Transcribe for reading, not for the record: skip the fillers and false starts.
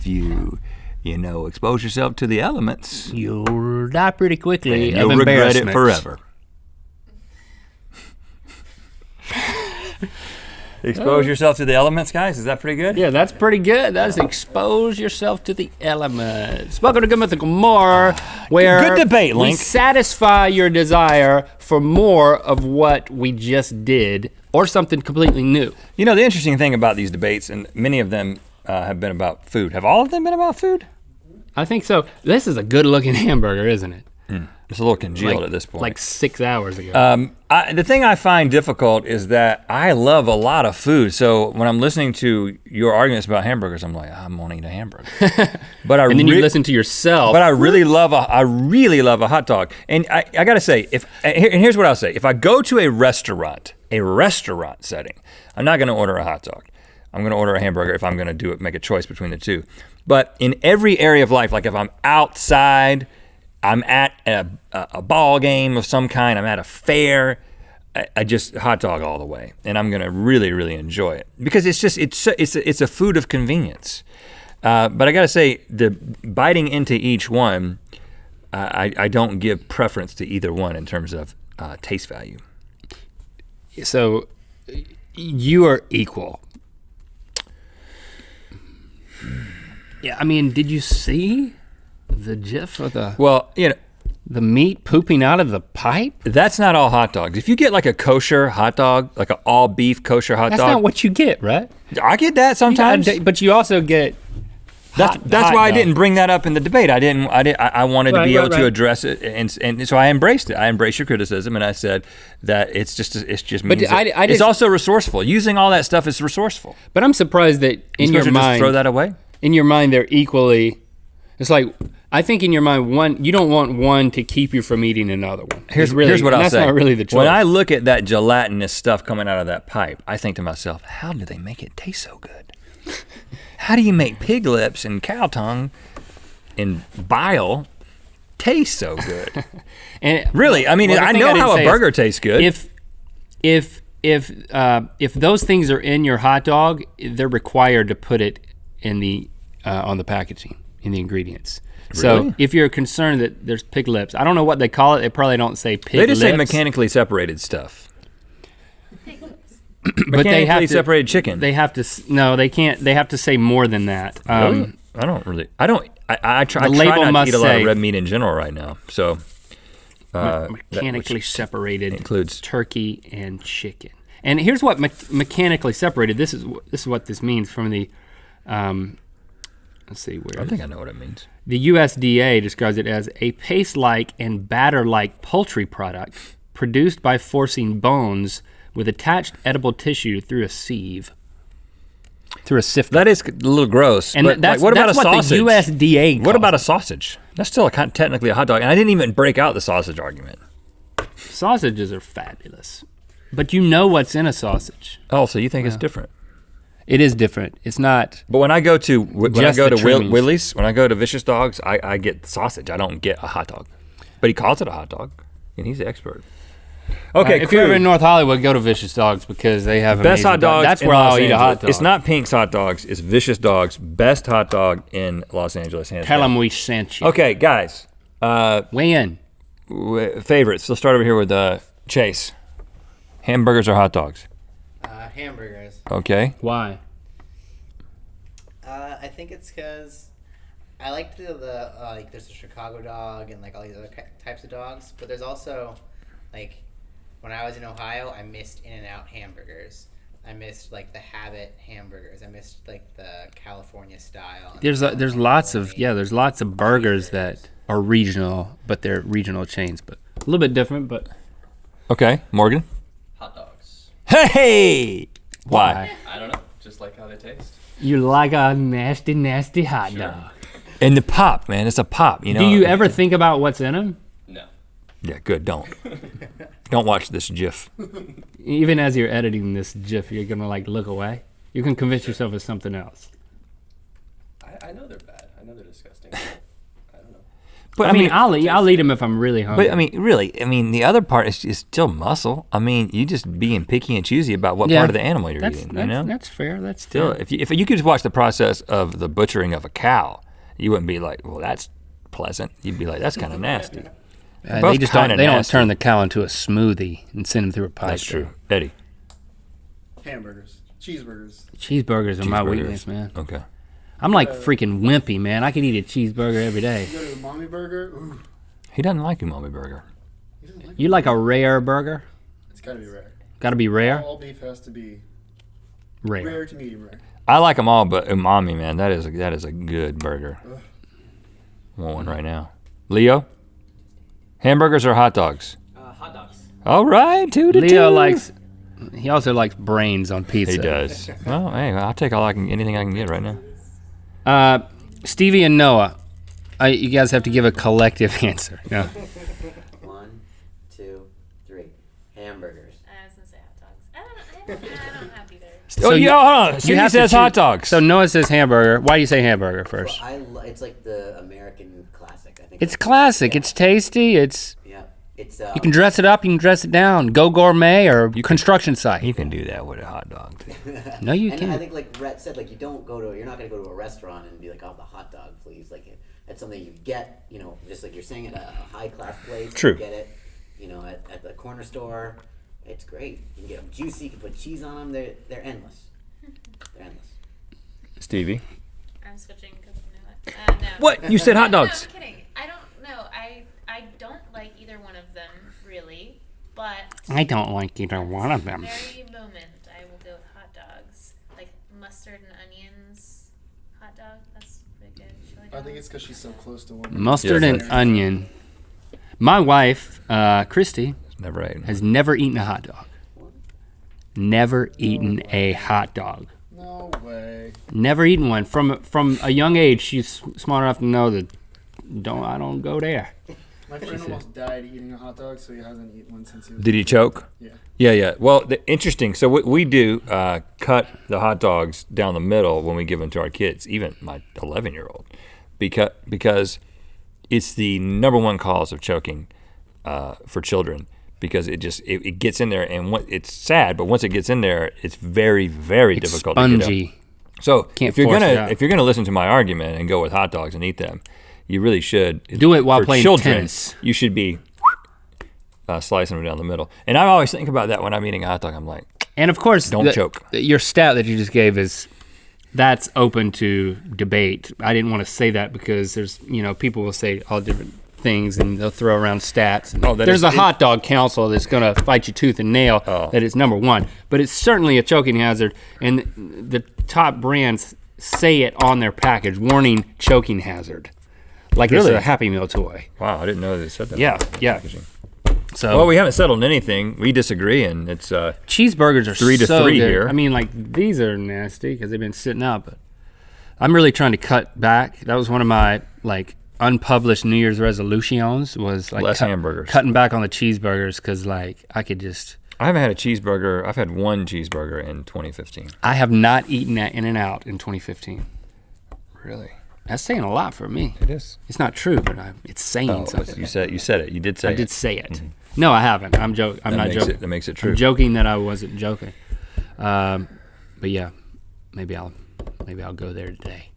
if you expose yourself to the elements, you'll die pretty quickly. And you'll regret it forever. Expose yourself to the elements, guys. Is that pretty good? Yeah, that's pretty good. That's expose yourself to the elements. Welcome to Good Mythical More, where good debate, Link. We satisfy your desire for more of what we just did or something completely new. You know, the interesting thing about these debates, and many of them have been about food. Have all of them been about food? I think so. This is a good-looking hamburger, isn't it? It's a little congealed at this point. Like 6 hours ago. The thing I find difficult is that I love a lot of food. So when I'm listening to your arguments about hamburgers, I'm like, I'm gonna eat a hamburger. But and then you listen to yourself. But I really love a hot dog. And I gotta say, here's what I'll say. If I go to a restaurant setting, I'm not gonna order a hot dog. I'm gonna order a hamburger if I'm gonna make a choice between the two. But in every area of life, like if I'm outside, I'm at a ball game of some kind, I'm at a fair, I just hot dog all the way. And I'm gonna really, really enjoy it. Because it's a food of convenience. But I gotta say, the biting into each one, I don't give preference to either one in terms of taste value. So you are equal. Yeah, I mean, did you see the GIF of the meat pooping out of the pipe? That's not all hot dogs. If you get like a kosher hot dog, like an all beef kosher hot dog. That's not what you get, right? I get that sometimes. But you also get That's why I didn't bring that up in the debate. I wanted to be able to address it, and so I embraced it. I embraced your criticism, and I said that it's just means it's also resourceful. Using all that stuff is resourceful. But I'm surprised that in your mind, just throw that away. In your mind, they're equally. It's like I think in your mind, you don't want one to keep you from eating another one. Here's what I'll say. That's not really the choice. When I look at that gelatinous stuff coming out of that pipe, I think to myself, how do they make it taste so good? How do you make pig lips and cow tongue and bile taste so good? And really, I mean, I know how a burger tastes good. If those things are in your hot dog, they're required to put it in the on the packaging, in the ingredients. Really? So if you're concerned that there's pig lips, I don't know what they call it. They probably don't say pig lips. They just say mechanically separated stuff. But they have to, separated chicken. They have to, no, they can't, they have to say more than that. Really? I try not to eat a lot of red meat in general right now, so. Mechanically separated includes turkey and chicken. And here's what mechanically separated, this is what this means from the, let's see where. I think I know what it means. The USDA describes it as a paste-like and batter-like poultry product produced by forcing bones with attached edible tissue through a sieve. Through a sifter. That is a little gross. And but that's what about a sausage? The USDA What about a sausage? That's still technically a hot dog, and I didn't even break out the sausage argument. Sausages are fabulous, but you know what's in a sausage. Oh, so you think it's different? It is different. It's not. But when I go to Willie's, when I go to Vicious Dogs, I get sausage. I don't get a hot dog. But he calls it a hot dog, and he's the expert. Okay, if you're ever in North Hollywood, go to Vicious Dogs because they have best hot dogs. That's where I'll eat a hot dog. It's not Pink's Hot Dogs. It's Vicious Dogs. Best hot dog in Los Angeles. Tell them we sent you. Okay, guys. Wynne. Favorites. Let's start over here with Chase. Hamburgers or hot dogs? Hamburgers. Okay. Why? I think it's because I like the like there's a Chicago dog and like all these other types of dogs, but there's also like when I was in Ohio, I missed In-N-Out hamburgers. I missed like the Habit hamburgers. I missed like the California style. There's lots of burgers that are regional, but they're regional chains, but a little bit different. But okay, Morgan. Hot dogs. Hey! Why? I don't know. Just like how they taste. You like a nasty, nasty hot dog. And the pop, man, it's a pop. You know. Do you ever think about what's in them? No. Yeah, good. Don't watch this GIF. Even as you're editing this GIF, you're gonna like look away. You can convince yourself it's something else. I know they're bad. I know they're disgusting. I don't know. But I mean, I'll eat them if I'm really hungry. But I mean, really, the other part is still muscle. I mean, you just being picky and choosy about what part of the animal you're eating. That's fair. That's still, fair. if you could just watch the process of the butchering of a cow, you wouldn't be like, well, that's pleasant. You'd be like, that's kind of nasty. They just don't. They don't turn the cow into a smoothie and send them through a pipe. That's true, Eddie. Hamburgers, cheeseburgers. Cheeseburgers are my weakness, man. Okay. I'm like freaking wimpy, man. I could eat a cheeseburger every day. You go to the mommy burger. Ooh. He doesn't like umami burger. He doesn't like You like a rare burger? It's gotta be rare. Gotta be rare? All beef has to be Rare. rare to medium rare. I like them all, but umami, man, that is a good burger. Ugh. I want one right now. Leo, hamburgers or hot dogs? Hot dogs. All right, 2-2. Leo he also likes brains on pizza. He does. Well, hey, I'll take anything I can get right now. Stevie and Noah, you guys have to give a collective answer. No. 1, 2, 3. Hamburgers. I was gonna say hot dogs. I don't have either. So hold on. Stevie says hot dogs. So Noah says hamburger. Why do you say hamburger first? Well, it's like the American classic. I think It's classic. Yeah. It's tasty. It's Yeah. It's you can dress it up. You can dress it down. Go gourmet or construction site. You can do that with a hot dog. No, you and can't. I think like Rhett said, like you're not gonna go to a restaurant and be like, "Oh, the hot dog, please." Like it's something you get, just like you're saying at a high class place. True. You get it, at the corner store. It's great. You can get them juicy. You can put cheese on them. They're endless. They're endless. Stevie. I'm switching because I know it. No. What? You said hot dogs. No, I'm kidding. I don't know. I don't like either one of them really, but I don't like either one of them. very moment I will go with hot dogs, like mustard and onions. Hot dog. That's pretty good. Chili I think dog. it's because she's so close to one. Mustard Yes. and onion. My wife, Christy, Never ate. has never eaten a hot dog. Never eaten a hot dog. No way. Never eaten one. From a young age, she's smart enough to know that I don't go there. My friend almost died eating a hot dog, so he hasn't eaten one since he was. Did he choke? Yeah. Yeah. Well, interesting. So we do cut the hot dogs down the middle when we give them to our kids, even my 11-year-old, because it's the number one cause of choking for children. Because it gets in there, and it's sad, but once it gets in there, it's very, very difficult to get Spongy. out. So Can't if you're force it out. gonna listen to my argument and go with hot dogs and eat them, you really should Do it while for playing children, tennis. You should be slicing them down the middle. And I always think about that when I'm eating a hot dog. I'm like, And of course, Don't choke. Your stat that you just gave that's open to debate. I didn't want to say that because there's, people will say all different things and they'll throw around stats. And there's a hot dog council that's going to fight you tooth and nail that it's number one. But it's certainly a choking hazard. And the top brands say it on their package, warning choking hazard. Like Really? it's a Happy Meal toy. wow, I didn't know they said that. Yeah. So Well, we haven't settled anything. We disagree, and it's cheeseburgers are 3 to so 3 good. here. I mean, like these are nasty because they've been sitting out, but I'm really trying to cut back. That was one of my unpublished New Year's resolutions was Less hamburgers. cutting back on the cheeseburgers because I could just. I haven't had a cheeseburger. I've had one cheeseburger in 2015. I have not eaten at In-N-Out in 2015. Really? That's saying a lot for me. It is. It's not true, but it's saying Oh, something. you said it. You did say I it. did say it. No, I haven't. I'm joking. I'm not joking. That makes it true. I'm joking that I wasn't joking. But yeah, maybe I'll go there today.